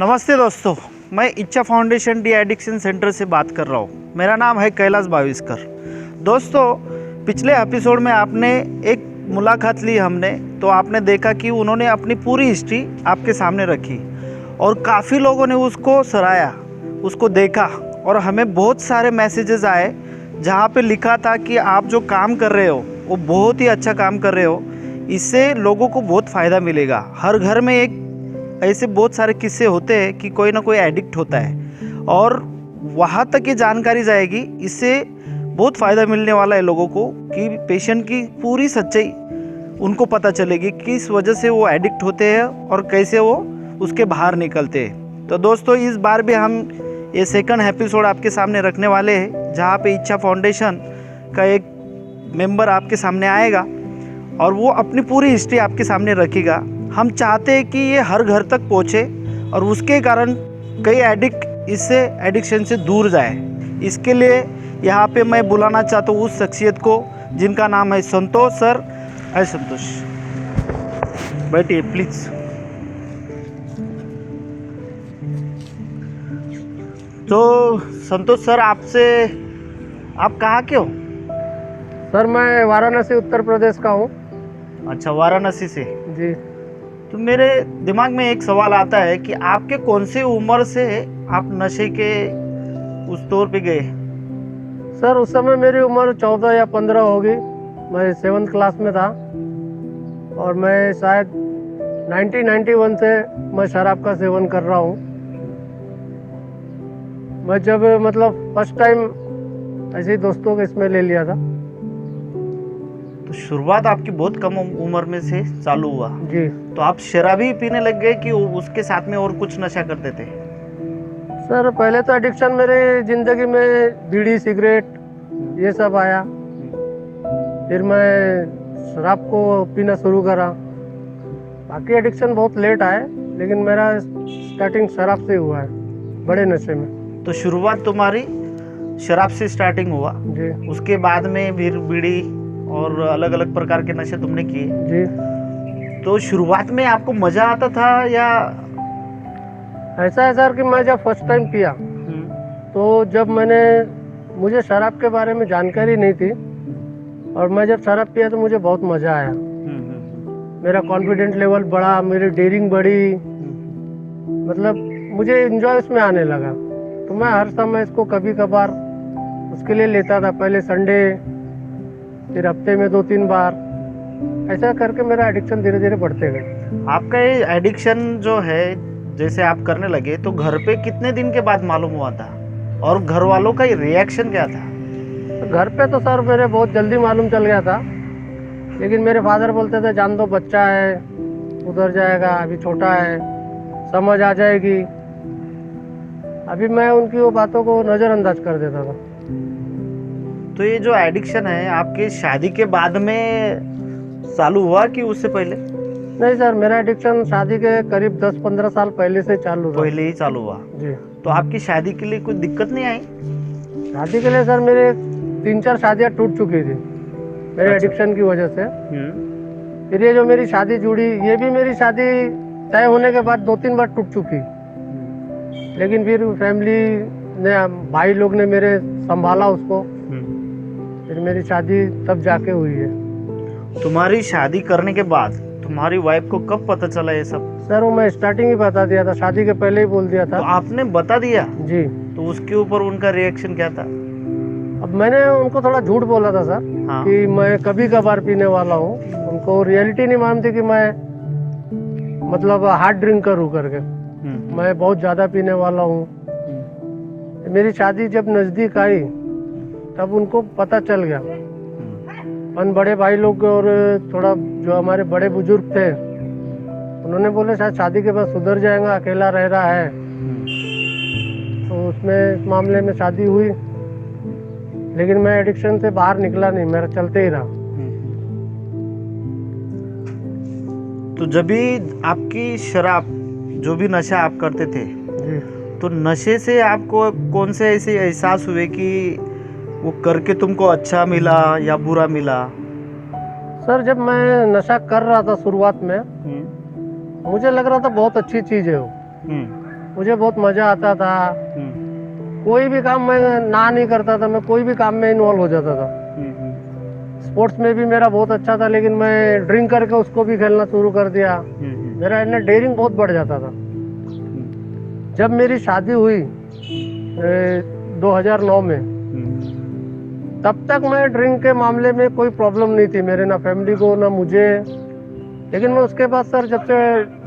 नमस्ते दोस्तों, मैं इच्छा फाउंडेशन डी एडिक्शन सेंटर से बात कर रहा हूँ। मेरा नाम है कैलाश भाविस्कर। दोस्तों, पिछले एपिसोड में आपने एक मुलाकात ली हमने, तो आपने देखा कि उन्होंने अपनी पूरी हिस्ट्री आपके सामने रखी और काफ़ी लोगों ने उसको सराहा, उसको देखा और हमें बहुत सारे मैसेजेस आए जहाँ पे लिखा था कि आप जो काम कर रहे हो वो बहुत ही अच्छा काम कर रहे हो, इससे लोगों को बहुत फ़ायदा मिलेगा। हर घर में एक ऐसे बहुत सारे किस्से होते हैं कि कोई ना कोई एडिक्ट होता है और वहाँ तक ये जानकारी जाएगी, इससे बहुत फ़ायदा मिलने वाला है लोगों को कि पेशेंट की पूरी सच्चाई उनको पता चलेगी, किस वजह से वो एडिक्ट होते हैं और कैसे वो उसके बाहर निकलते हैं। तो दोस्तों, इस बार भी हम ये सेकंड एपिसोड आपके सामने रखने वाले हैं, जहाँ पे इच्छा फाउंडेशन का एक मेंबर आपके सामने आएगा और वो अपनी पूरी हिस्ट्री आपके सामने रखेगा। हम चाहते हैं कि ये हर घर तक पहुँचे और उसके कारण कई एडिक्ट इससे एडिक्शन से दूर जाए। इसके लिए यहाँ पे मैं बुलाना चाहता हूँ उस शख्सियत को जिनका नाम है संतोष सर। है संतोष, बैठिए प्लीज़। तो संतोष सर, आप कहाँ के हो? सर, मैं वाराणसी उत्तर प्रदेश का हूँ। अच्छा, वाराणसी से। जी। तो मेरे दिमाग में एक सवाल आता है कि आपके कौन सी उम्र से आप नशे के उस दौर पे गए? सर, उस समय मेरी उम्र 14 या 15 होगी। मैं 7th क्लास में था और मैं शायद 1991 से मैं शराब का सेवन कर रहा हूँ। मैं जब फर्स्ट टाइम ऐसे ही दोस्तों के इसमें ले लिया था। तो शुरुआत आपकी बहुत कम उम्र में से चालू हुआ जी। तो आप शराबी पीने लग गए कि उसके साथ में और कुछ नशा करते थे? सर, पहले तो एडिक्शन मेरे ज़िंदगी में बीड़ी सिगरेट ये सब आया। फिर मैं शराब को पीना शुरू करा। बाकी एडिक्शन बहुत लेट आए, लेकिन मेरा स्टार्टिंग शराब से हुआ है, बड़े नशे में। तो शुरुआत तुम्हारी शराब से स्टार्टिंग हुआ जी। उसके बाद में फिर बीड़ी और अलग अलग प्रकार के नशे तुमने किए। जी। तो शुरुआत में आपको मजा आता था या? ऐसा है सर कि मैं जब फर्स्ट टाइम पिया तो जब मुझे शराब के बारे में जानकारी नहीं थी और मैं जब शराब पिया तो मुझे बहुत मज़ा आया। मेरा कॉन्फिडेंट लेवल बढ़ा, मेरी डेयरिंग बढ़ी, मुझे एंजॉय उसमें आने लगा। तो मैं हर समय इसको कभी कभार उसके लिए लेता था। पहले संडे, फिर हफ्ते में 2-3 बार, ऐसा करके मेरा एडिक्शन धीरे धीरे बढ़ते गए। आपका ये एडिक्शन जो है, जैसे आप करने लगे तो घर पे कितने दिन के बाद मालूम हुआ था और घर वालों का रिएक्शन क्या था? तो घर पे तो सर मेरे बहुत जल्दी मालूम चल गया था, लेकिन मेरे फादर बोलते थे जान दो, बच्चा है, उधर जाएगा, अभी छोटा है, समझ आ जाएगी। अभी मैं उनकी वो बातों को नज़रअंदाज कर देता था। तो ये जो एडिक्शन है आपके शादी के बाद में चालू हुआ कि उससे पहले? नहीं सर, मेरा एडिक्शन शादी के करीब 10-15 साल पहले से चालू था। पहले ही चालू हुआ। जी। तो आपकी शादी के लिए कोई दिक्कत नहीं आई? शादी के लिए सर मेरे 3-4 शादियाँ टूट चुकी थी मेरे एडिक्शन की वजह से। फिर ये जो मेरी शादी जुड़ी, ये भी मेरी शादी तय होने के बाद 2-3 बार टूट चुकी, लेकिन फिर फैमिली ने, भाई लोग ने मेरे संभाला उसको। फिर मेरी शादी तब जाके हुई है। तुम्हारी शादी करने के बाद तुम्हारी वाइफ को कब पता चला ये सब? सर, वो मैं स्टार्टिंग ही बता दिया था, शादी के पहले ही बोल दिया था। तो आपने बता दिया? जी। तो उसके ऊपर उनका रिएक्शन क्या था? अब मैंने उनको थोड़ा झूठ बोला था सर। हाँ। कि मैं कभी कभार पीने वाला हूँ। उनको रियलिटी नहीं मानती कि मैं हार्ड ड्रिंकर हूँ करके। मैं बहुत ज़्यादा पीने वाला हूँ। मेरी शादी जब नज़दीक आई तब उनको पता चल गया। बड़े भाई लोग और थोड़ा जो हमारे बड़े बुजुर्ग थे, उन्होंने बोले शायद शादी के बाद सुधर जाएगा, अकेला रह रहा है। तो उसमें इस मामले में शादी हुई, लेकिन मैं एडिक्शन से बाहर निकला नहीं, मेरा चलते ही रहा। तो जब भी आपकी शराब, जो भी नशा आप करते थे जी, तो नशे से आपको कौन से ऐसे एहसास हुए कि वो करके तुमको अच्छा मिला या बुरा मिला? सर, जब मैं नशा कर रहा था शुरुआत में, मुझे लग रहा था बहुत अच्छी चीज़ है वो। मुझे बहुत मजा आता था। कोई भी काम मैं ना नहीं करता था, मैं कोई भी काम में इन्वॉल्व हो जाता था। स्पोर्ट्स में भी मेरा बहुत अच्छा था, लेकिन मैं ड्रिंक करके उसको भी खेलना शुरू कर दिया। मेरा इतना डेयरिंग बहुत बढ़ जाता था। जब मेरी शादी हुई 2009 में, तब तक मैं ड्रिंक के मामले में कोई प्रॉब्लम नहीं थी मेरे, ना फैमिली को ना मुझे। लेकिन मैं उसके बाद सर जब से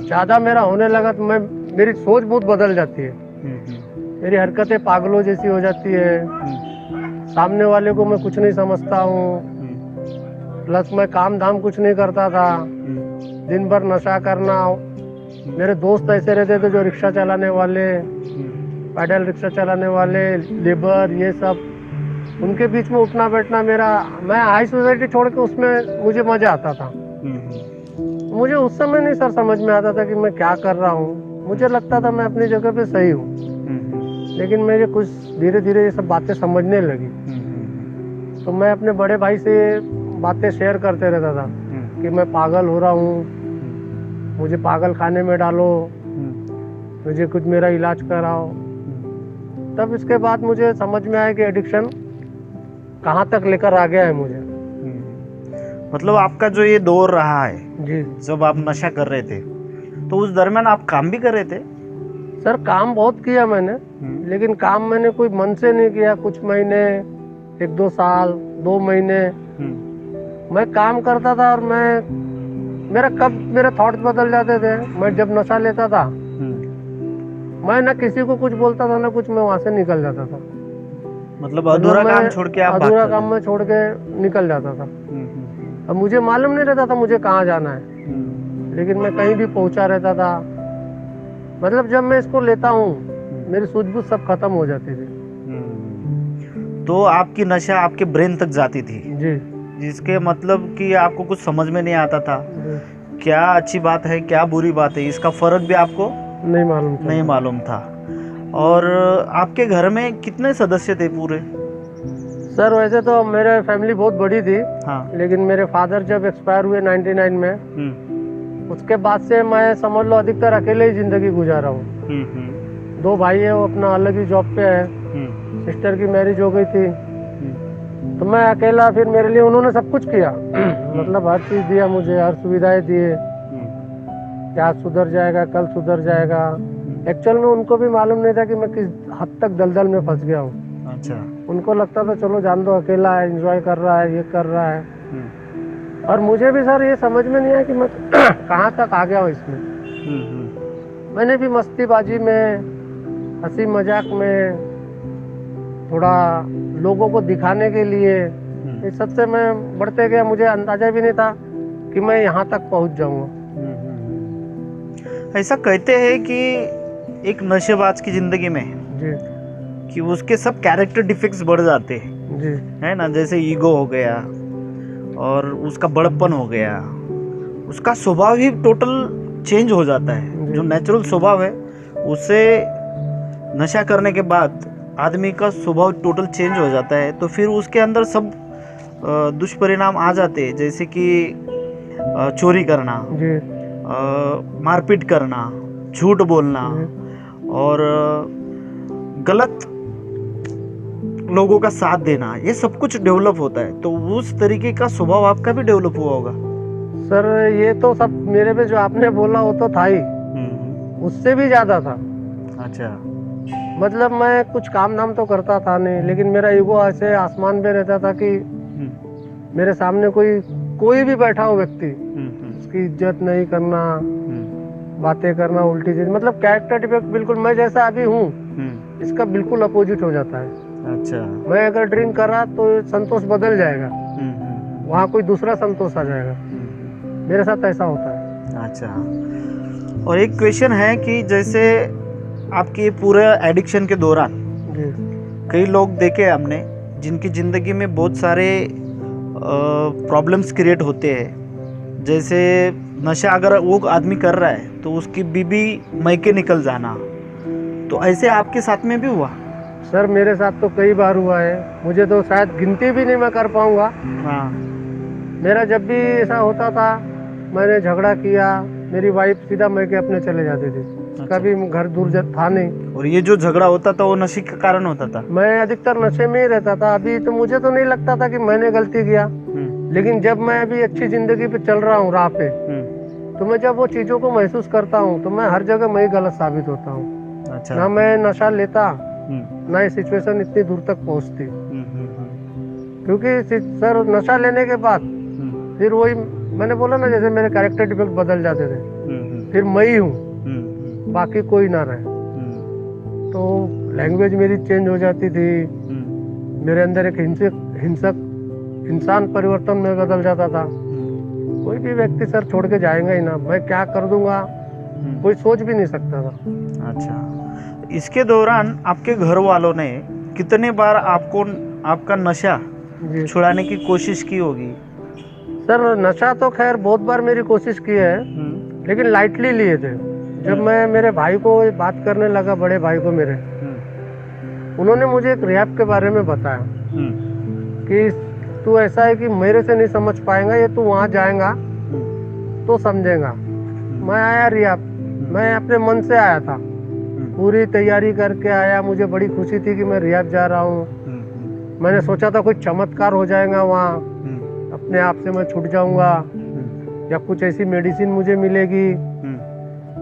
ज़्यादा मेरा होने लगा तो मेरी सोच बहुत बदल जाती है। मेरी हरकतें पागलों जैसी हो जाती है। सामने वाले को मैं कुछ नहीं समझता हूँ। प्लस मैं काम धाम कुछ नहीं करता था। दिन भर नशा करना। मेरे दोस्त ऐसे रहते थे जो रिक्शा चलाने वाले, पैडल रिक्शा चलाने वाले, लेबर, ये सब, उनके बीच में उठना बैठना मैं हाई सोसाइटी छोड़ के उसमें मुझे मजा आता था। मुझे उस समय नहीं सर समझ में आता था कि मैं क्या कर रहा हूँ। मुझे लगता था मैं अपनी जगह पे सही हूँ, लेकिन मुझे कुछ धीरे धीरे ये सब बातें समझने लगी। तो मैं अपने बड़े भाई से बातें शेयर करते रहता था कि मैं पागल हो रहा हूँ, मुझे पागल खाने में डालो, मुझे कुछ मेरा इलाज कराओ। तब इसके बाद मुझे समझ में आया कि एडिक्शन कहाँ तक लेकर आ गया है मुझे। मतलब आपका जो ये दौर रहा है जी, जब आप नशा कर रहे थे, तो उस दरमियान आप काम भी कर रहे थे? सर काम बहुत किया मैंने, लेकिन काम मैंने कोई मन से नहीं किया। कुछ महीने, 1-2 साल, 2 महीने मैं काम करता था और मेरे थॉट्स बदल जाते थे। मैं जब नशा लेता था, मैं ना किसी को कुछ बोलता था ना कुछ, मैं वहां से निकल जाता था। मतलब अधूरा काम छोड़ के आप अधूरा काम में छोड़ के निकल जाता था। अब मुझे मालूम नहीं रहता था मुझे कहाँ जाना है, लेकिन मैं कहीं भी पहुंचा रहता था। मतलब जब मैं इसको लेता हूँ, मेरी सूझबूझ सब खत्म हो जाती थी। तो आपकी नशा आपके ब्रेन तक जाती थी जी, जिसके मतलब कि आपको कुछ समझ में नहीं आता था क्या अच्छी बात है क्या बुरी बात है, इसका फर्क भी आपको नहीं मालूम था। और आपके घर में कितने सदस्य थे पूरे? सर वैसे तो मेरे फैमिली बहुत बड़ी थी। हाँ। लेकिन मेरे फादर जब एक्सपायर हुए 99 में, उसके बाद से मैं समझ लो अधिकतर अकेले ही जिंदगी गुजारा हूँ। 2 भाई है, वो अपना अलग ही जॉब पे है। सिस्टर की मैरिज हो गई थी, तो मैं अकेला। फिर मेरे लिए उन्होंने सब कुछ किया। मतलब हर चीज दिया मुझे, हर सुविधाएं दिए कि आज सुधर जाएगा, कल सुधर जाएगा। एक्चुअल में उनको भी मालूम नहीं था कि मैं किस हद तक दलदल में फंस गया हूँ। अच्छा। उनको लगता था चलो जान दो, अकेला है, एंजॉय कर रहा है, ये कर रहा है। और मुझे भी सर ये समझ में नहीं आया कि मैं कहाँ तक आ गया हूँ इसमें। मैंने भी मस्तीबाजी में, हंसी मजाक में, थोड़ा लोगों को दिखाने के लिए, इस सबसे मैं बढ़ते गया। मुझे अंदाजा भी नहीं था कि मैं यहाँ तक पहुँच जाऊँगा। ऐसा कहते हैं कि एक नशेबाज की जिंदगी में जी, कि उसके सब कैरेक्टर डिफेक्ट्स बढ़ जाते हैं, जी, है ना। जैसे ईगो हो गया और उसका बड़प्पन हो गया, उसका स्वभाव ही टोटल चेंज हो जाता है। जो नेचुरल स्वभाव है उससे नशा करने के बाद आदमी का स्वभाव टोटल चेंज हो जाता है। तो फिर उसके अंदर सब दुष्परिणाम आ जाते हैं, जैसे कि चोरी करना, मारपीट करना, झूठ बोलना और गलत लोगों का साथ देना, ये सब कुछ डेवलप होता है। तो उस तरीके का स्वभाव आपका भी डेवलप हुआ होगा? सर ये तो सब मेरे पे जो आपने बोला वो तो था ही, उससे भी ज्यादा था। अच्छा। मतलब मैं कुछ काम धाम तो करता था नहीं, लेकिन मेरा ईगो ऐसे आसमान पे रहता था कि मेरे सामने कोई भी बैठा हो व्यक्ति, उसकी इज्जत नहीं करना, बातें करना उल्टी चीज। मतलब कैरेक्टर डिफेक्ट बिल्कुल मैं जैसा अभी हूँ इसका बिल्कुल अपोजिट हो जाता है। अच्छा। मैं अगर ड्रिंक कर रहा तो संतोष बदल जाएगा, वहाँ कोई दूसरा संतोष आ जाएगा। मेरे साथ ऐसा होता है। अच्छा। और एक क्वेश्चन है कि जैसे आपके पूरे एडिक्शन के दौरान कई लोग देखे हमने जिनकी ज़िंदगी में बहुत सारे प्रॉब्लम्स क्रिएट होते हैं। जैसे नशा अगर वो आदमी कर रहा है तो उसकी बीबी मैके निकल जाना, तो ऐसे आपके साथ में भी हुआ? सर मेरे साथ तो कई बार हुआ है, मुझे तो शायद गिनती भी नहीं मैं कर पाऊंगा। हाँ। मेरा जब भी ऐसा होता था, मैंने झगड़ा किया, मेरी वाइफ सीधा मैके अपने चले जाती थी। उसका भी घर दूर था नहीं। और ये जो झगड़ा होता था वो नशे के कारण होता था? मैं अधिकतर नशे में ही रहता था। अभी तो मुझे तो नहीं लगता था कि मैंने गलती किया, लेकिन जब मैं अभी अच्छी जिंदगी पे चल रहा हूँ राह पे, तो मैं जब वो चीजों को महसूस करता हूँ तो मैं हर जगह मैं ही गलत साबित होता हूँ। अच्छा। ना मैं नशा लेता, ना ये सिचुएशन इतनी दूर तक पहुँचती। क्योंकि सर नशा लेने के बाद फिर वही मैंने बोला ना, जैसे मेरे कैरेक्टर डिफेक्ट बदल जाते थे, फिर मैं ही हूँ, बाकी कोई ना रहे। तो लैंग्वेज मेरी चेंज हो जाती थी, मेरे अंदर एक हिंसक इंसान परिवर्तन में बदल जाता था। कोई भी व्यक्ति सर छोड़ के जाएगा ही ना, मैं क्या कर दूंगा कोई सोच भी नहीं सकता था। अच्छा, इसके दौरान आपके घर वालों ने कितने बार आपको आपका नशा छुड़ाने की कोशिश की होगी? सर नशा तो खैर बहुत बार मेरी कोशिश की है, लेकिन लाइटली लिए थे। जब मैं मेरे भाई को बात करने लगा, बड़े भाई को मेरे, उन्होंने मुझे एक रिहैब के बारे में बताया कि तू ऐसा है कि मेरे से नहीं समझ पाएगा, ये तू वहाँ जाएगा तो समझेगा। मैं आया रिहैब, मैं अपने मन से आया था, पूरी तैयारी करके आया। मुझे बड़ी खुशी थी कि मैं रिहैब जा रहा हूँ। मैंने सोचा था कोई चमत्कार हो जाएगा वहाँ, अपने आप से मैं छूट जाऊंगा या कुछ ऐसी मेडिसिन मुझे मिलेगी।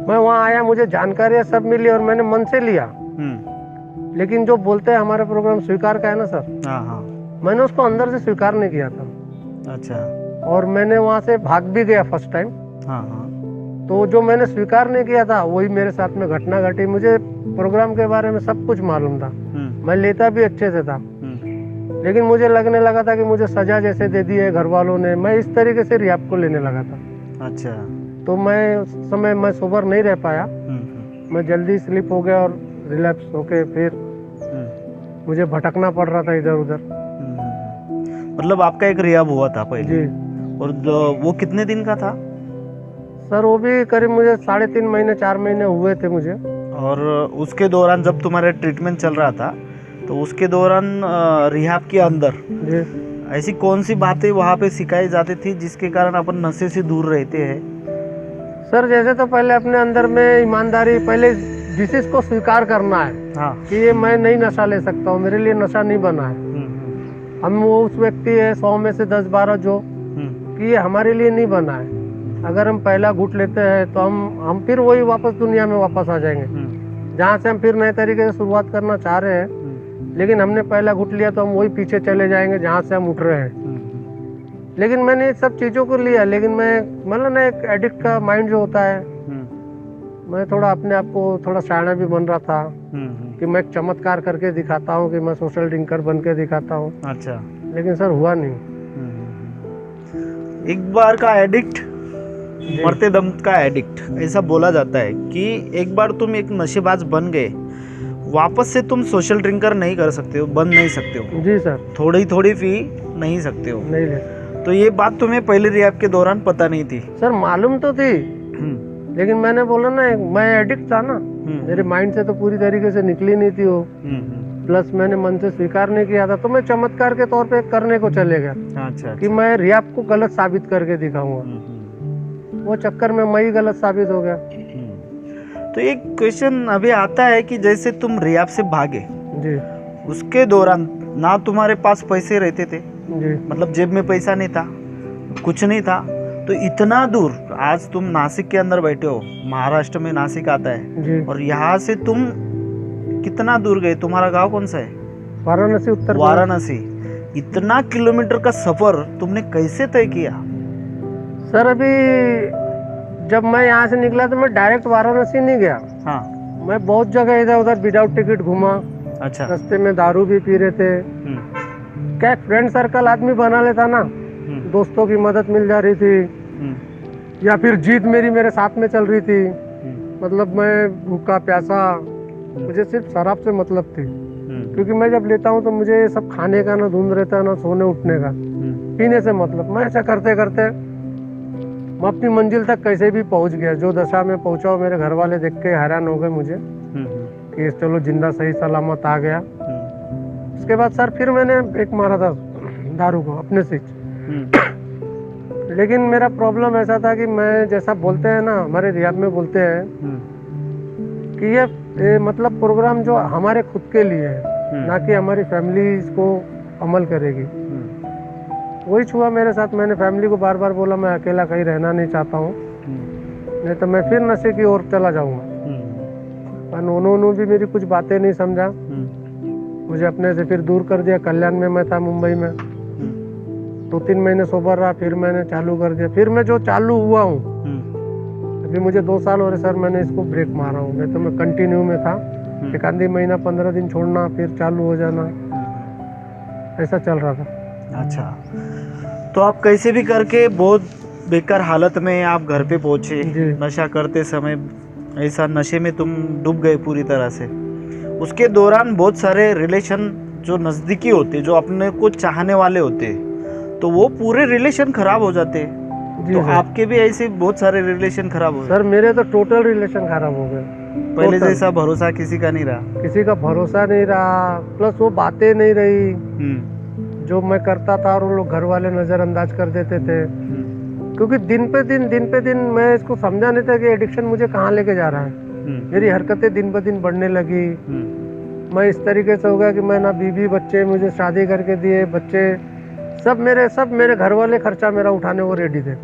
मैं वहाँ आया, मुझे जानकारियाँ सब मिली और मैंने मन से लिया। लेकिन जो बोलते हैं हमारे प्रोग्राम स्वीकार का है ना सर, मैंने उसको अंदर से स्वीकार नहीं किया था। अच्छा। और मैंने वहाँ से भाग भी गया फर्स्ट टाइम। तो जो मैंने स्वीकार नहीं किया था वही मेरे साथ में घटना घटी। मुझे प्रोग्राम के बारे में सब कुछ मालूम था, मैं लेता भी अच्छे से था, लेकिन मुझे लगने लगा था कि मुझे सजा जैसे दे दी है घर वालों ने। मैं इस तरीके से रिहैब को लेने लगा था। अच्छा। तो मैं उस समय मैं सोबर नहीं रह पाया, मैं जल्दी स्लिप हो गया और रिलैप्स होके फिर मुझे भटकना पड़ रहा था इधर उधर। मतलब आपका एक रिहैब हुआ था पहले? जी। और वो कितने दिन का था? सर वो भी करीब मुझे 3.5 महीने 4 महीने हुए थे मुझे। और उसके दौरान जब तुम्हारा ट्रीटमेंट चल रहा था तो उसके दौरान रिहैब के अंदर जी। ऐसी कौन सी बातें वहाँ पे सिखाई जाती थी जिसके कारण अपन नशे से दूर रहते हैं? सर जैसे तो पहले अपने अंदर में ईमानदारी, पहले डिसीज को स्वीकार करना है कि ये मैं नहीं नशा ले सकता हूँ, मेरे लिए नशा नहीं बना है। हम वो उस व्यक्ति है 100 में से 10-12 जो कि ये हमारे लिए नहीं बना है। अगर हम पहला घूंट लेते हैं तो हम फिर वही वापस दुनिया में वापस आ जाएंगे, जहाँ से हम फिर नए तरीके से शुरुआत करना चाह रहे हैं। लेकिन हमने पहला घूंट लिया तो हम वही पीछे चले जाएंगे जहाँ से हम उठ रहे हैं। लेकिन मैंने इस सब चीज़ों को लिया, लेकिन मैं मतलब ना एक एडिक्ट का माइंड जो होता है, मैं थोड़ा अपने आप को थोड़ा शाना भी बन रहा था कि मैं एक चमत्कार करके दिखाता हूँ कि मैं सोशल ड्रिंकर बन के दिखाता हूँ। अच्छा। लेकिन सर हुआ नहीं। एक बार का एडिक्ट मरते दम का एडिक्ट, ऐसा बोला जाता है कि एक बार तुम एक नशेबाज बन गए, वापस से तुम सोशल ड्रिंकर नहीं कर सकते हो, बन नहीं सकते हो। जी सर। थोड़ी थोड़ी पी नहीं सकते हो। नहीं ले। तो ये बात तुम्हें पहले रिहैब के दौरान पता नहीं थी? सर मालूम तो थी, लेकिन मैंने बोला ना मैं एडिक्ट था ना, मेरे माइंड से तो पूरी तरीके से निकली नहीं थी वो। प्लस मैंने मन से स्वीकार नहीं किया था, तो मैं चमत्कार के तौर पे करने को चले गया। अच्छा। कि मैं रिहैब को गलत साबित करके दिखाऊंगा। वो चक्कर में मैं ही गलत साबित हो गया। तो एक क्वेश्चन अभी आता है कि जैसे तुम रिहैब से भागे जी, उसके दौरान ना तुम्हारे पास पैसे रहते थे, जी, मतलब जेब में पैसा नहीं था, कुछ नहीं था, तो इतना दूर आज तुम नासिक के अंदर बैठे हो, महाराष्ट्र में नासिक आता है जी। और यहाँ से तुम कितना दूर गए? तुम्हारा गांव कौन सा है? वाराणसी, उत्तर वाराणसी। इतना किलोमीटर का सफर तुमने कैसे तय किया? सर अभी जब मैं यहाँ से निकला तो मैं डायरेक्ट वाराणसी नहीं गया। हाँ। मैं बहुत जगह इधर उधर विदाउट टिकट घूमा। अच्छा। रास्ते में दारू भी पी रहे थे। क्या फ्रेंड सर्कल आदमी बना लेता ना, दोस्तों की मदद मिल जा रही थी, या फिर जीत मेरे साथ में चल रही थी। मतलब मैं भूखा प्यासा, मुझे सिर्फ शराब से मतलब थी, क्योंकि मैं जब लेता हूँ तो मुझे ये सब खाने का ना धुंध रहता है ना सोने उठने का, पीने से मतलब। मैं ऐसा करते करते मैं अपनी मंजिल तक कैसे भी पहुँच गया। जो दशा में पहुँचा हो, मेरे घर वाले देख के हैरान हो गए मुझे कि चलो जिंदा सही सलामत आ गया। उसके बाद सर फिर मैंने ब्रेक मारा था दारू को अपने से। लेकिन मेरा प्रॉब्लम ऐसा था कि मैं, जैसा बोलते हैं ना हमारे रिहैब में बोलते हैं कि ये मतलब प्रोग्राम जो हमारे खुद के लिए है, ना कि हमारी फैमिली इसको अमल करेगी। वही हुआ मेरे साथ। मैंने फैमिली को बार बार बोला मैं अकेला कहीं रहना नहीं चाहता हूँ, नहीं तो मैं फिर नशे की ओर चला जाऊंगा। पर उन्होंने भी मेरी कुछ बातें नहीं समझा, मुझे अपने से फिर दूर कर दिया। कल्याण में मैं था, मुंबई में 2-3 महीने सोबर रहा, फिर मैंने चालू कर दिया। फिर मैं जो चालू हुआ हूँ, अभी मुझे 2 साल हो रहे सर, मैंने इसको ब्रेक मारा हूँ। नहीं तो मैं कंटिन्यू में था, एक आधी महीना 15 दिन छोड़ना, फिर चालू हो जाना, ऐसा चल रहा था। अच्छा, तो आप कैसे भी करके बहुत बेकार हालत में आप घर पे पहुंचे। नशा करते समय ऐसा नशे में तुम डूब गए पूरी तरह से। उसके दौरान बहुत सारे रिलेशन जो नज़दीकी होते, जो अपने को चाहने वाले होते, तो वो पूरे रिलेशन खराब हो जाते। तो आपके भी ऐसे बहुत सारे रिलेशन खराब हो गए? सर मेरे तो टोटल रिलेशन खराब हो गए। पहले जैसा भरोसा किसी का नहीं रहा, किसी का भरोसा नहीं रहा, प्लस वो बातें नहीं रही जो मैं करता था, और वो लोग घर वाले नजरअंदाज कर देते थे। क्योंकि दिन पे दिन मैं इसको समझा नहीं था कि एडिक्शन मुझे कहाँ लेके जा रहा है। मेरी हरकतें दिन ब दिन बढ़ने लगी। मैं इस तरीके से हो गया कि मैं ना बीवी बच्चे, मुझे शादी करके दिए बच्चे, सब मेरे घर वाले खर्चा मेरा उठाने को रेडी थे।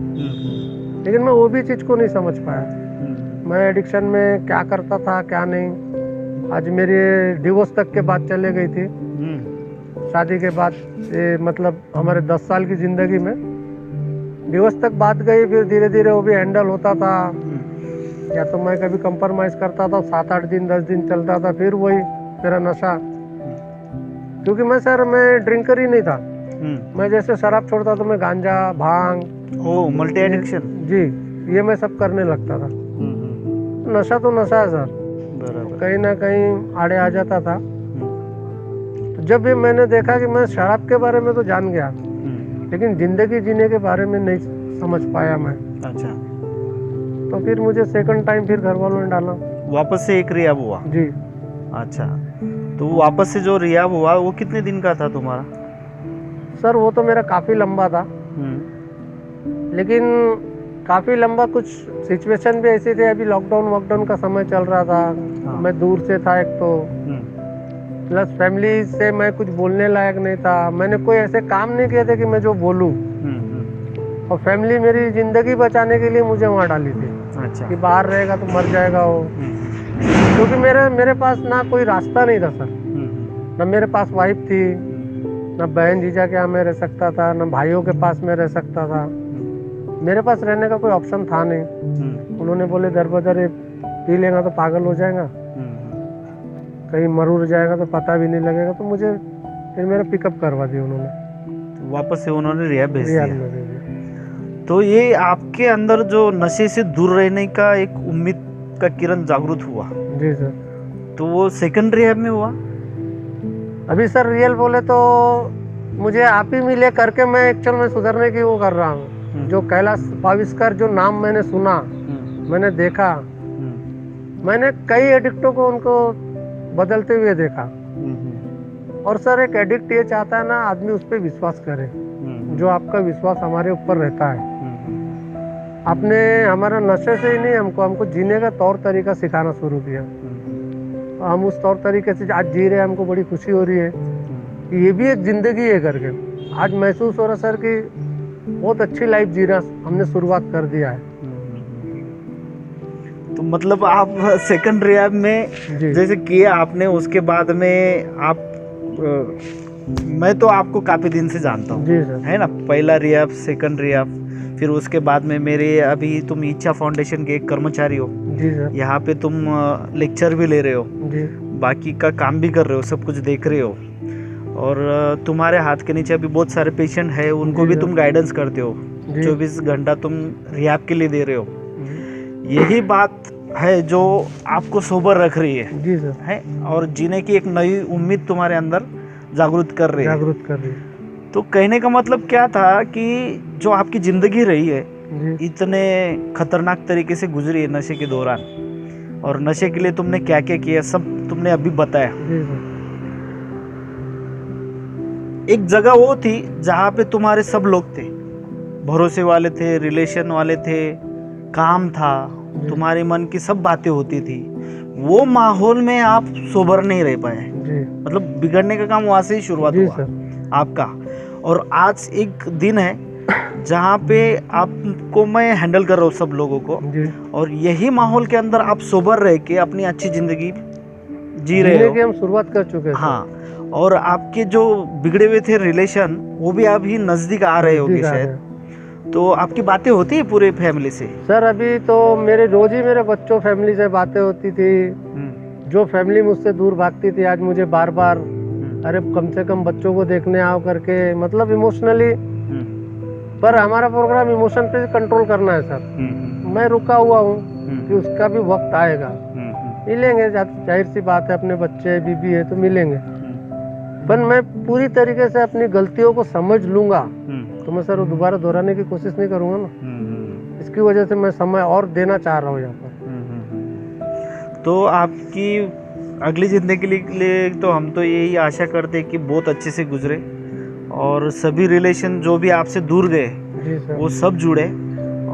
लेकिन मैं वो भी चीज़ को नहीं समझ पाया, मैं एडिक्शन में क्या करता था क्या नहीं। आज मेरी डिवोर्स तक के बात चले गई थी, शादी के बाद। ये मतलब हमारे 10 साल की ज़िंदगी में डिवोर्स तक बात गई। फिर धीरे धीरे वो भी हैंडल होता था, या तो मैं कभी कंप्रोमाइज़ करता था, 7-8 दिन 10 दिन चलता था, फिर वही मेरा नशा। क्योंकि मैं ड्रिंकर ही नहीं था। मैं जैसे शराब छोड़ता तो मैं गांजा, भांग, मल्टी एडिक्शन जी, ये मैं सब करने लगता था। नशा तो नशा है सर, कहीं ना कहीं आड़े आ जाता था। तो जब भी मैंने देखा कि मैं शराब के बारे में तो जान गया, लेकिन जिंदगी जीने के बारे में नहीं समझ पाया मैं। अच्छा, तो फिर मुझे सेकंड टाइम फिर घर वालों ने डाला, वापस से एक रियाब हुआ? जी। अच्छा, तो वापस से जो रियाब हुआ वो कितने दिन का था तुम्हारा? सर वो तो मेरा काफ़ी लंबा था, लेकिन काफ़ी लंबा, कुछ सिचुएशन भी ऐसी थी। अभी लॉकडाउन का समय चल रहा था। हाँ। मैं दूर से था एक तो, प्लस फैमिली से मैं कुछ बोलने लायक नहीं था। मैंने कोई ऐसे काम नहीं किए थे कि मैं जो बोलूं। और फैमिली मेरी ज़िंदगी बचाने के लिए मुझे वहाँ डाली थी। अच्छा। कि बाहर रहेगा तो मर जाएगा वो। क्योंकि मेरे पास ना कोई रास्ता नहीं था सर, ना मेरे पास वाइफ थी, ना बहन जीजा के यहाँ मैं रह सकता था, ना भाइयों के पास मैं रह सकता था। मेरे पास रहने का कोई ऑप्शन था नहीं। उन्होंने बोले दर बदर पी लेगा तो पागल हो जाएगा, कहीं मरूर जाएगा तो पता भी नहीं लगेगा। तो मुझे फिर मेरा पिकअप करवा दिया उन्होंने, तो वापस से उन्होंने रिहाब भेज दिया। तो ये आपके अंदर जो नशे से दूर रहने का एक उम्मीद का किरण जागृत हुआ? जी सर। तो वो सेकंड रिहाब में हुआ? अभी सर रियल बोले तो मुझे आप ही मिले करके मैं एक्चुअल में सुधरने की वो कर रहा हूँ। जो कैलाश भाविस्कर जो नाम मैंने सुना, मैंने देखा, मैंने कई एडिक्टों को उनको बदलते हुए देखा। और सर एक एडिक्ट ये चाहता है ना, आदमी उस पर विश्वास करे, जो आपका विश्वास हमारे ऊपर रहता है। आपने हमारा नशे से ही नहीं, हमको जीने का तौर तरीका सिखाना शुरू किया। हम उस तौर तरीके से आज जी रहे हैं, हमको बड़ी खुशी हो रही है कि ये भी एक ज़िंदगी है करके। आज महसूस हो रहा सर कि बहुत अच्छी लाइफ जी रहा, हमने शुरुआत कर दिया है। तो मतलब आप सेकंड रिहाब में जैसे किया आपने, उसके बाद में आप मैं तो आपको काफ़ी दिन से जानता हूँ, है ना? पहला रिहाब, सेकंड रिहाब, फिर उसके बाद में मेरे अभी तुम इच्छा फाउंडेशन के एक कर्मचारी हो जी सर। यहाँ पे तुम लेक्चर भी ले रहे हो जी, बाकी का काम भी कर रहे हो, सब कुछ देख रहे हो, और तुम्हारे हाथ के नीचे अभी बहुत सारे पेशेंट है, उनको भी तुम गाइडेंस करते हो। 24 घंटा तुम रिहाब के लिए दे रहे हो। यही बात है जो आपको सोबर रख रही है जी सर, है, और जीने की एक नई उम्मीद तुम्हारे अंदर जागृत कर रही है। तो कहने का मतलब क्या था कि जो आपकी ज़िंदगी रही है इतने खतरनाक तरीके से गुजरी है नशे के दौरान, और नशे के लिए तुमने क्या क्या किया सब तुमने अभी बताया। एक जगह वो थी जहाँ पे तुम्हारे सब लोग थे, भरोसे वाले थे, रिलेशन वाले थे, काम था, तुम्हारे मन की सब बातें होती थी, वो माहौल में आप सोबर नहीं रह पाए, जी मतलब बिगड़ने का काम वहाँ से ही शुरुआत जी हुआ सर। आपका। और आज एक दिन है जहाँ पे आपको मैं हैंडल कर रहा हूँ सब लोगों को, जी और यही माहौल के अंदर आप सोबर रह के अपनी अच्छी जिंदगी जी रहे जीने हो। की हम शुरुआत कर चुके हैं सर। हाँ, और आपके जो बिगड़े हुए थे रिलेशन वो भी अभी नजदीक आ रहे होंगे नजदीक आ रहे शायद। हैं। तो आपकी बातें होती है पूरे फैमिली से? सर अभी तो मेरे रोज ही मेरे बच्चों फैमिली से बातें होती थी। जो फैमिली मुझसे दूर भागती थी आज मुझे बार बार अरे कम से कम बच्चों को देखने आओ करके, मतलब इमोशनली। पर हमारा प्रोग्राम इमोशन पे कंट्रोल करना है सर। मैं रुका हुआ हूँ कि उसका भी वक्त आएगा, मिलेंगे। जाहिर सी बात है, अपने बच्चे बीबी है तो मिलेंगे। पर मैं पूरी तरीके से अपनी गलतियों को समझ लूंगा तो मैं सर वो दोबारा दोहराने की कोशिश नहीं करूंगा ना। इसकी वजह से मैं समय और देना चाह रहा हूँ यहाँ पर। तो आपकी अगली ज़िंदगी के लिए तो हम तो यही आशा करते हैं कि बहुत अच्छे से गुजरे, और सभी रिलेशन जो भी आपसे दूर गए जी सर। वो सब जुड़े,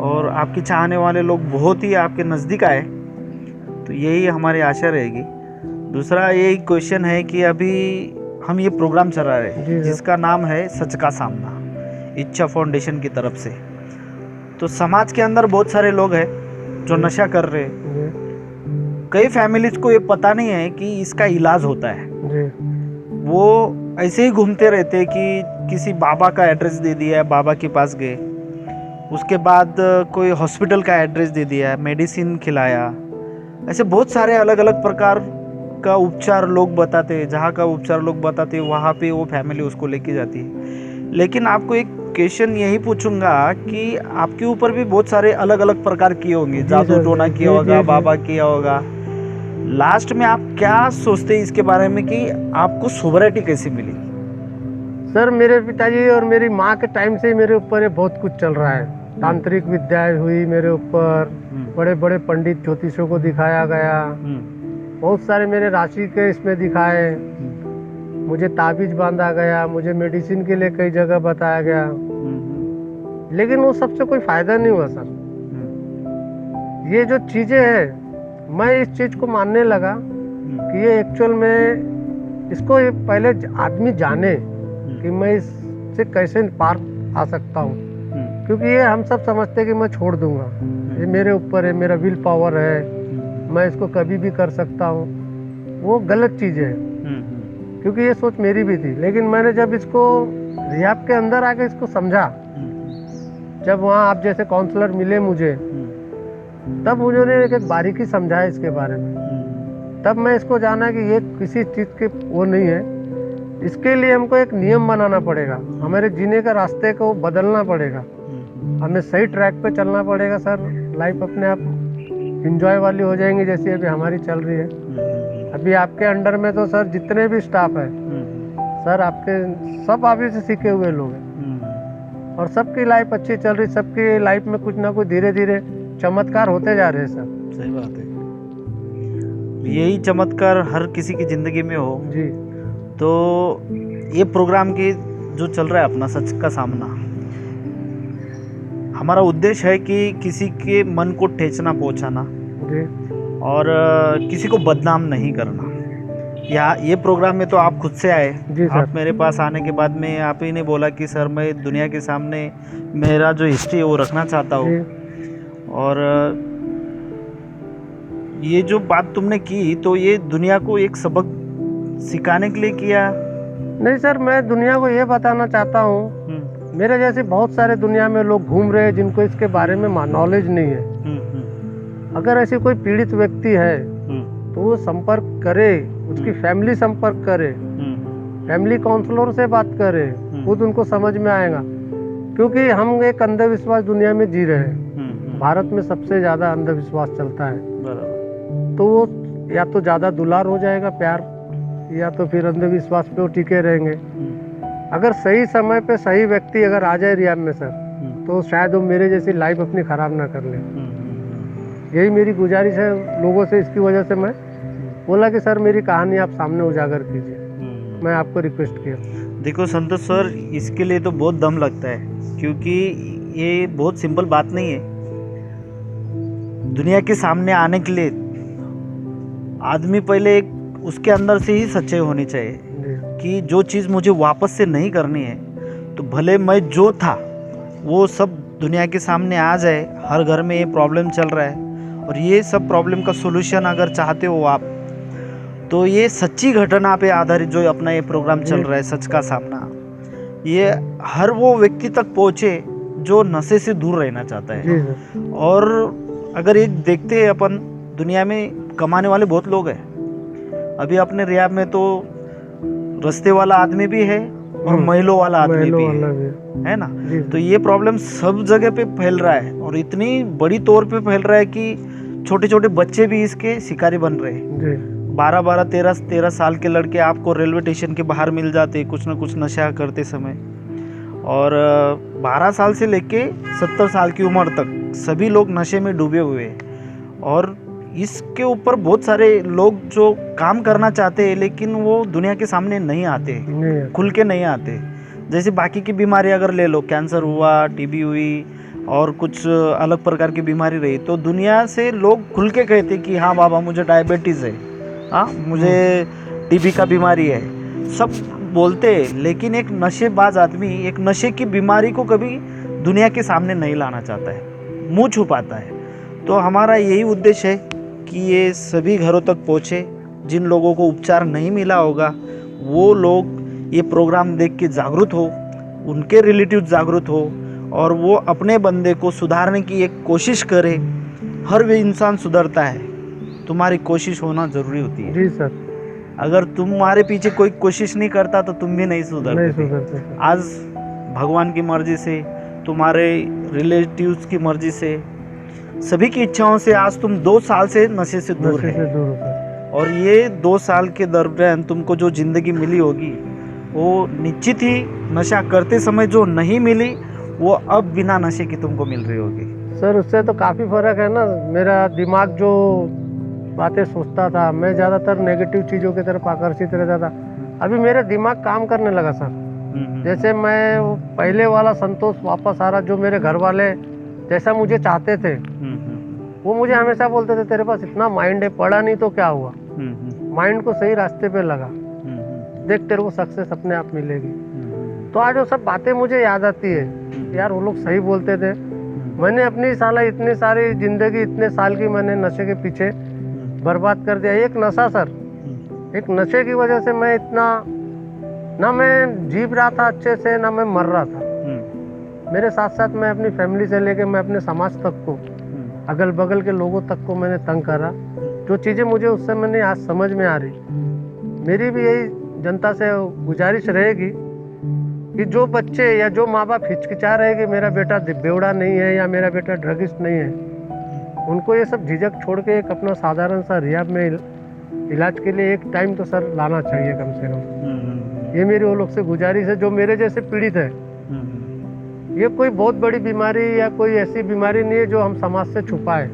और आपके चाहने वाले लोग बहुत ही आपके नज़दीक आए। तो यही हमारी आशा रहेगी। दूसरा यही क्वेश्चन है कि अभी हम ये प्रोग्राम चला रहे जी हैं सर। जिसका नाम है सच का सामना, इच्छा फाउंडेशन की तरफ से। तो समाज के अंदर बहुत सारे लोग हैं जो नशा कर रहे हैं। जी कई फैमिलीज को ये पता नहीं है कि इसका इलाज होता है। जी वो ऐसे ही घूमते रहते हैं कि किसी बाबा का एड्रेस दे दिया है, बाबा के पास गए, उसके बाद कोई हॉस्पिटल का एड्रेस दे दिया, मेडिसिन खिलाया। ऐसे बहुत सारे अलग अलग प्रकार का उपचार लोग बताते हैं, जहाँ का उपचार लोग बताते हैं वहाँ पे वो फैमिली उसको लेके जाती है। लेकिन आपको एक क्वेश्चन यही पूछूंगा कि आपके ऊपर भी बहुत सारे अलग अलग प्रकार किए होंगे, जी जादू सर, टोना जी, किया जी, होगा, जी। बाबा किया होगा। लास्ट में आप क्या सोचते हैं इसके बारे में कि आपको सोबरिटी कैसे मिली? सर मेरे पिताजी और मेरी माँ के टाइम से ही मेरे ऊपर ये बहुत कुछ चल रहा है। तांत्रिक विद्याएं हुई मेरे ऊपर, बड़े बड़े पंडित ज्योतिषों को दिखाया गया, बहुत सारे मेरे राशि के इसमें दिखाए, मुझे ताबीज बांधा गया, मुझे मेडिसिन के लिए कई जगह बताया गया, लेकिन वो सबसे कोई फायदा नहीं हुआ सर। ये जो चीजें हैं, मैं इस चीज को मानने लगा कि ये एक्चुअल में इसको ये पहले आदमी जाने कि मैं इससे कैसे पार आ सकता हूँ। क्योंकि ये हम सब समझते हैं कि मैं छोड़ दूंगा, ये मेरे ऊपर है, मेरा विल पावर है, मैं इसको कभी भी कर सकता हूँ। वो गलत चीज़ है, क्योंकि ये सोच मेरी भी थी। लेकिन मैंने जब इसको रियाब के अंदर आके इसको समझा, जब वहाँ आप जैसे काउंसलर मिले मुझे, तब उन्होंने एक बारीकी समझाया इसके बारे में। तब मैं इसको जाना कि ये किसी चीज़ के वो नहीं है। इसके लिए हमको एक नियम बनाना पड़ेगा, हमारे जीने का रास्ते को बदलना पड़ेगा, हमें सही ट्रैक पे चलना पड़ेगा सर। लाइफ अपने आप इंजॉय वाली हो जाएंगी जैसी अभी हमारी चल रही है। अभी आपके अंडर में तो सर जितने भी स्टाफ है सर, आपके सब आप ही से सीखे हुए लोग हैं, और सबकी लाइफ अच्छी चल रही। सबकी लाइफ में कुछ ना कुछ धीरे धीरे चमत्कार होते जा रहे हैं सर। सही बात है, यही चमत्कार हर किसी की जिंदगी में हो जी। तो ये प्रोग्राम की जो चल रहा है अपना सच का सामना, हमारा उद्देश्य है कि किसी के मन को ठेस ना पहुंचाना जी। और किसी को बदनाम नहीं करना। ये प्रोग्राम में तो आप खुद से आए। जी सर। आप मेरे पास आने के बाद में आप ही ने बोला कि सर मैं दुनिया के सामने मेरा जो हिस्ट्री है वो रखना चाहता हूँ। और ये जो बात तुमने की तो ये दुनिया को एक सबक सिखाने के लिए किया? नहीं सर, मैं दुनिया को ये बताना चाहता हूँ, मेरे जैसे बहुत सारे दुनिया में लोग घूम रहे हैं जिनको इसके बारे में नॉलेज नहीं है। अगर ऐसी कोई पीड़ित व्यक्ति है तो वो संपर्क करे, उसकी फैमिली संपर्क करे, फैमिली काउंसलर से बात करे, खुद उनको समझ में आएगा। क्योंकि हम एक अंधविश्वास दुनिया में जी रहे हैं। भारत में सबसे ज्यादा अंधविश्वास चलता है, तो वो या तो ज्यादा दुलार हो जाएगा प्यार, या तो फिर अंधविश्वास पे वो टिके रहेंगे। अगर सही समय पे सही व्यक्ति अगर आ जाए रियाब में सर, तो शायद वो मेरे जैसी लाइफ अपनी खराब ना कर ले। यही मेरी गुजारिश है लोगों से। इसकी वजह से मैं बोला कि सर मेरी कहानी आप सामने उजागर कीजिए, मैं आपको रिक्वेस्ट किया। देखो संतोष सर, इसके लिए तो बहुत दम लगता है, क्योंकि ये बहुत सिंपल बात नहीं है। दुनिया के सामने आने के लिए आदमी पहले एक उसके अंदर से ही सच्चाई होनी चाहिए जी कि जो चीज़ मुझे वापस से नहीं करनी है, तो भले मैं जो था वो सब दुनिया के सामने आ जाए। हर घर में ये प्रॉब्लम चल रहा है और ये सब प्रॉब्लम का सोल्यूशन अगर चाहते हो आप, तो ये सच्ची घटना पे आधारित जो अपना ये प्रोग्राम चल रहा है सच का सामना, ये हर वो व्यक्ति तक पहुँचे जो नशे से दूर रहना चाहता है। जी सर। और अगर एक देखते हैं अपन, दुनिया में कमाने वाले बहुत लोग हैं। अभी अपने रियाब में तो रस्ते वाला आदमी भी है और महिलों वाला आदमी महिलों भी वाला है ना। जी तो ये प्रॉब्लम सब जगह पे फैल रहा है और इतनी बड़ी तौर पे फैल रहा है कि छोटे छोटे बच्चे भी इसके शिकारी बन रहे हैं। जी 12-12, 13-13 साल के लड़के आपको रेलवे स्टेशन के बाहर मिल जाते हैं कुछ ना कुछ नशा करते समय। और 12 साल से लेके 70 साल की उम्र तक सभी लोग नशे में डूबे हुए हैं। और इसके ऊपर बहुत सारे लोग जो काम करना चाहते हैं लेकिन वो दुनिया के सामने नहीं आते, नहीं खुल के नहीं आते। जैसे बाकी की बीमारी अगर ले लो, कैंसर हुआ, टीबी हुई और कुछ अलग प्रकार की बीमारी रही, तो दुनिया से लोग खुल के कहते कि हाँ बाबा मुझे डायबिटीज़ है, हाँ मुझे टीबी का बीमारी है, सब बोलते हैं। लेकिन एक नशेबाज आदमी एक नशे की बीमारी को कभी दुनिया के सामने नहीं लाना चाहता है, मुंह छुपाता है। तो हमारा यही उद्देश्य है कि ये सभी घरों तक पहुँचे। जिन लोगों को उपचार नहीं मिला होगा वो लोग ये प्रोग्राम देख के जागरूक हो, उनके रिलेटिव जागरूक हो और वो अपने बंदे को सुधारने की एक कोशिश करे। हर वे इंसान सुधरता है, तुम्हारी कोशिश होना ज़रूरी होती है। जी सर। अगर तुम्हारे पीछे कोई कोशिश नहीं करता तो तुम भी नहीं सुधरते सुधरते। आज भगवान की मर्जी से, तुम्हारे रिलेटिव्स की मर्जी से, सभी की इच्छाओं से आज तुम 2 साल से नशे से दूर नशे है। से दूर होकर। और ये 2 साल के दरमियान तुमको जो ज़िंदगी मिली होगी वो निश्चित ही नशा करते समय जो नहीं मिली वो अब बिना नशे की तुमको मिल रही होगी। सर उससे तो काफ़ी फर्क है ना। मेरा दिमाग जो बातें सोचता था, मैं ज़्यादातर नेगेटिव चीज़ों की तरफ आकर्षित रहता था, अभी मेरा दिमाग काम करने लगा सर। जैसे मैं वो पहले वाला संतोष वापस आ रहा, जो मेरे घर वाले जैसा मुझे चाहते थे। वो मुझे हमेशा बोलते थे तेरे पास इतना माइंड है, पढ़ा नहीं तो क्या हुआ, माइंड को सही रास्ते पे लगा, देख तेरे को सक्सेस अपने आप मिलेगी। तो आज वो सब बातें मुझे याद आती है, यार वो लोग सही बोलते थे। मैंने अपनी साला इतनी सारी जिंदगी, इतने साल की मैंने नशे के पीछे बर्बाद कर दिया। एक नशा सर, एक नशे की वजह से मैं इतना, ना मैं जी रहा था अच्छे से ना मैं मर रहा था। मेरे साथ साथ मैं अपनी फैमिली से लेके मैं अपने समाज तक को, अगल बगल के लोगों तक को मैंने तंग करा। जो चीज़ें मुझे उस समय नहीं आज समझ में आ रही, मेरी भी यही जनता से गुजारिश रहेगी कि जो बच्चे या जो माँ बाप हिचकिचा रहे कि मेरा बेटा बेवड़ा नहीं है या मेरा बेटा ड्रगिस्ट नहीं है, उनको ये सब झिझक छोड़ के एक अपना साधारण सा रिहाब में इलाज के लिए एक टाइम तो सर लाना चाहिए कम से कम। ये मेरी वो लोग से गुजारिश है जो मेरे जैसे पीड़ित है। ये कोई बहुत बड़ी बीमारी या कोई ऐसी बीमारी नहीं है जो हम समाज से छुपाए।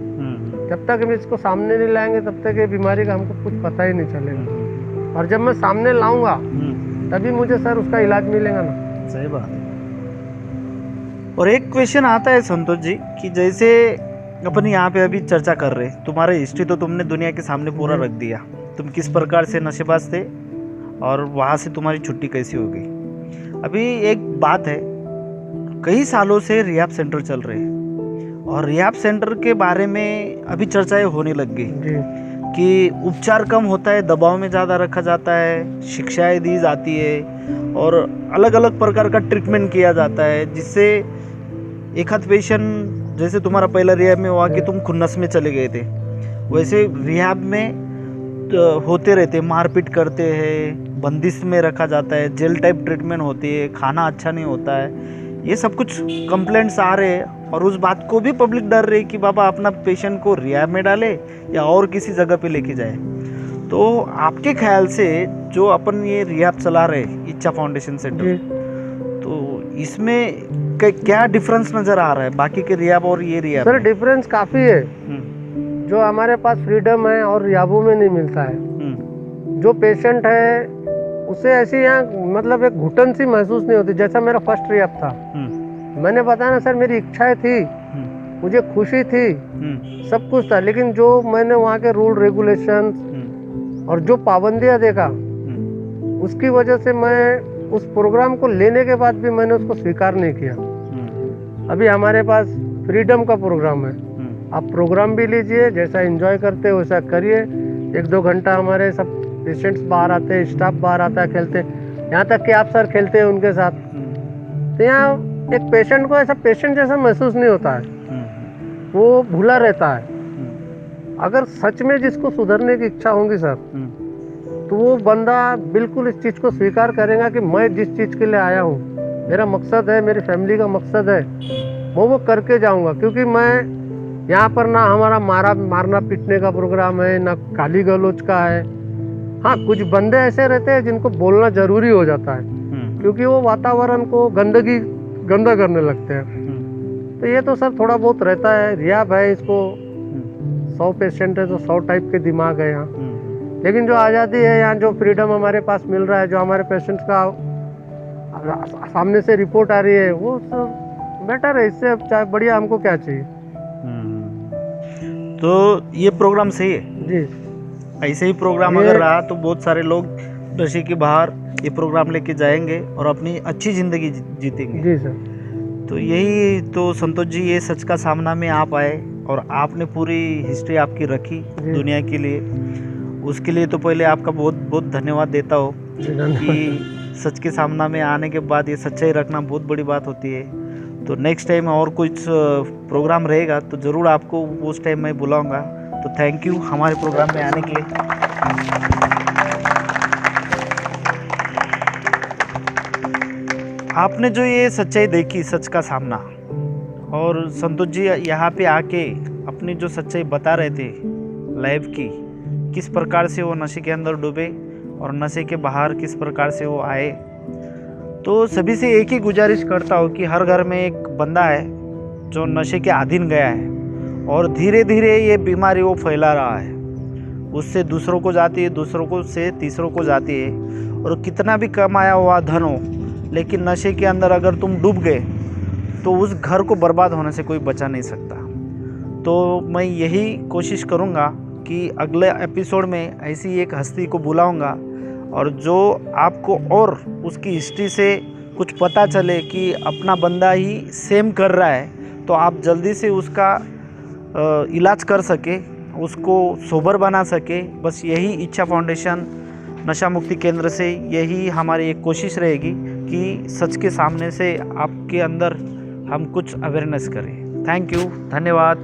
जब तक हम इसको सामने नहीं लाएंगे तब तक ये बीमारी का हमको कुछ पता ही नहीं चलेगा। और जब मैं सामने लाऊंगा तभी मुझे सर उसका इलाज मिलेगा ना। सही बात। और एक क्वेश्चन आता है संतोष जी कि जैसे अपन यहाँ पे अभी चर्चा कर रहे, तुम्हारा हिस्ट्री तो तुमने दुनिया के सामने पूरा रख दिया, तुम किस प्रकार से नशेबाज थे और वहाँ से तुम्हारी छुट्टी कैसी हो गई। अभी एक बात है, कई सालों से रिहाब सेंटर चल रहे हैं और रिहाब सेंटर के बारे में अभी चर्चाएं होने लग गई कि उपचार कम होता है, दबाव में ज़्यादा रखा जाता है, शिक्षाएं दी जाती है और अलग अलग प्रकार का ट्रीटमेंट किया जाता है, जिससे एक आध पेशेंट, जैसे तुम्हारा पहला रिहाब में हुआ कि तुम खुन्नस में चले गए थे, वैसे रिहाब में होते रहते, मारपीट करते हैं, बंदिश में रखा जाता है, जेल टाइप ट्रीटमेंट होती है, खाना अच्छा नहीं होता है, ये सब कुछ कंप्लेंट्स आ रहे हैं। और उस बात को भी पब्लिक डर रही कि बाबा अपना पेशेंट को रिहाब में डाले या और किसी जगह पे लेके जाए। तो आपके ख्याल से जो अपन ये रिहाब चला रहे इच्छा फाउंडेशन सेंटर, तो इसमें क्या डिफरेंस नज़र आ रहा है बाकी के रिहाब और ये रिहाब? सर डिफरेंस काफ़ी है। जो हमारे पास फ्रीडम है और रिहाबों में नहीं मिलता है। जो पेशेंट है उसे ऐसी यहाँ मतलब एक घुटन सी महसूस नहीं होती। जैसा मेरा फर्स्ट रिहाब था, मैंने बताया ना सर, मेरी इच्छाएं थी, मुझे खुशी थी, सब कुछ था, लेकिन जो मैंने वहाँ के रूल रेगुलेशन और जो पाबंदियां देखा उसकी वजह से मैं उस प्रोग्राम को लेने के बाद भी मैंने उसको स्वीकार नहीं किया। अभी हमारे पास फ्रीडम का प्रोग्राम है, आप प्रोग्राम भी लीजिए, जैसा एंजॉय करते हो वैसा करिए। 1-2 घंटा हमारे सब पेशेंट्स बाहर आते हैं, स्टाफ बाहर आता है खेलते, यहाँ तक कि आप सर खेलते हैं उनके साथ। तो यहाँ एक पेशेंट को ऐसा पेशेंट जैसा महसूस नहीं होता है, वो भूला रहता है। अगर सच में जिसको सुधरने की इच्छा होगी सर, तो वो बंदा बिल्कुल इस चीज़ को स्वीकार करेगा कि मैं जिस चीज़ के लिए आया हूँ, मेरा मकसद है, मेरी फैमिली का मकसद है, वो करके जाऊँगा। क्योंकि मैं यहाँ पर ना हमारा मारना पीटने का प्रोग्राम है, ना गाली गलौज का है। हाँ, कुछ बंदे ऐसे रहते हैं जिनको बोलना ज़रूरी हो जाता है, क्योंकि वो वातावरण को गंदा करने लगते हैं। तो ये तो सर थोड़ा बहुत रहता है। रिया भाई, इसको 100 पेशेंट है तो 100 टाइप के दिमाग है यहाँ। लेकिन जो आज़ादी है यहाँ, जो फ्रीडम हमारे पास मिल रहा है, जो हमारे पेशेंट्स का सामने से रिपोर्ट आ रही है, वो सब बेटर है। इससे चाहे बढ़िया हमको क्या चाहिए। तो ये प्रोग्राम सही है जी। ऐसे ही प्रोग्राम अगर रहा तो बहुत सारे लोग नशे के बाहर ये प्रोग्राम लेके जाएंगे और अपनी अच्छी ज़िंदगी जीतेंगे। जी सर। तो यही तो संतोष जी, ये सच का सामना में आप आए और आपने पूरी हिस्ट्री आपकी रखी दुनिया के लिए। उसके लिए तो पहले आपका बहुत बहुत धन्यवाद देता हूँ कि सच के सामना में आने के बाद ये सच्चाई रखना बहुत बड़ी बात होती है। तो नेक्स्ट टाइम और कुछ प्रोग्राम रहेगा तो ज़रूर आपको उस टाइम मैं बुलाऊंगा। तो थैंक यू हमारे प्रोग्राम में आने के लिए। आपने जो ये सच्चाई देखी, सच का सामना, और संतोष जी यहाँ पे आके अपनी जो सच्चाई बता रहे थे लाइफ की, किस प्रकार से वो नशे के अंदर डूबे और नशे के बाहर किस प्रकार से वो आए। तो सभी से एक ही गुजारिश करता हूँ कि हर घर में एक बंदा है जो नशे के अधीन गया है और धीरे धीरे ये बीमारी वो फैला रहा है, उससे दूसरों को जाती है, दूसरों को से तीसरों को जाती है। और कितना भी कमाया हुआ धन हो, लेकिन नशे के अंदर अगर तुम डूब गए तो उस घर को बर्बाद होने से कोई बचा नहीं सकता। तो मैं यही कोशिश करूँगा कि अगले एपिसोड में ऐसी एक हस्ती को बुलाऊँगा और जो आपको और उसकी हिस्ट्री से कुछ पता चले कि अपना बंदा ही सेम कर रहा है, तो आप जल्दी से उसका इलाज कर सके, उसको सोबर बना सके। बस यही इच्छा फाउंडेशन नशा मुक्ति केंद्र से यही हमारी एक कोशिश रहेगी कि सच के सामने से आपके अंदर हम कुछ अवेयरनेस करें। थैंक यू, धन्यवाद।